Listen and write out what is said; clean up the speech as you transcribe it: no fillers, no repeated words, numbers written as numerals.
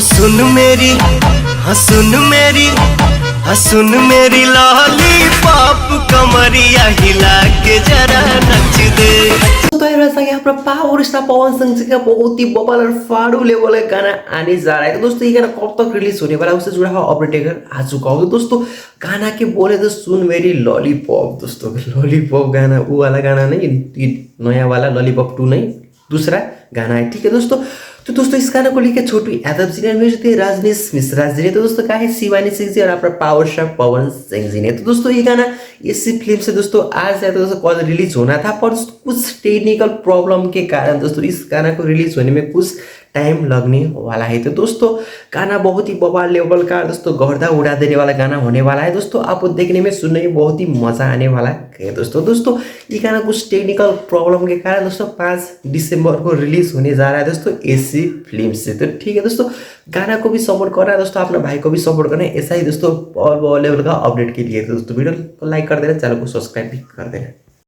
सुन मेरी हाँ सुन मेरी हाँ सुन मेरी लॉलीपॉप कमरिया हिला के जरा नच दे। तो अपना पावर स्टार पवन सिंह जी का बहुत ही बवाल और फाड़ू लेवल का गाना आने जा रहा है। तो दोस्तों ये गाना कब तक रिलीज होने वाला है उससे जुड़ा हुआ अपडेट आ चुका होगा। दोस्तों गाना के बोले तो सुन मेरी लॉलीपॉप, दोस्तों लॉलीपॉप गाना वो वाला गाना नहीं, नया वाला लॉलीपॉप 2 नहीं, दूसरा गाना है, ठीक है दोस्तों। तो दोस्तों इस गाना को लेकर छोटू यादव जी ने, म्यूजिक थे राजनीश मिश्रा जी ने, तो दोस्तों कहा है शिवानी सिंह जी और अपना पावर स्टार पवन सिंह जी ने। तो दोस्तों ये गाना इसी फिल्म से दोस्तों आज या तो दोस्तों कल रिलीज होना था, पर कुछ टेक्निकल प्रॉब्लम के कारण दोस्तों इस गाना को रिलीज होने में कुछ टाइम लगने वाला है। तो दोस्तों गाना बहुत ही बवाल लेवल का दोस्तों गर्दा उड़ा देने वाला गाना होने वाला है। दोस्तों आपको देखने में सुनने में बहुत ही मजा आने वाला है। दोस्तों ये गाना कुछ टेक्निकल प्रॉब्लम के कारण दोस्तों 5 दिसंबर को रिलीज होने जा रहा है दोस्तों एसी फिल्म से। तो ठीक है दोस्तों, गाना को भी सपोर्ट करना है दोस्तों, अपने भाई को भी सपोर्ट करना है। ऐसा ही दोस्तों और लेवल का अपडेट के लिए दोस्तों वीडियो को लाइक कर देना, चैनल को सब्सक्राइब भी कर देना।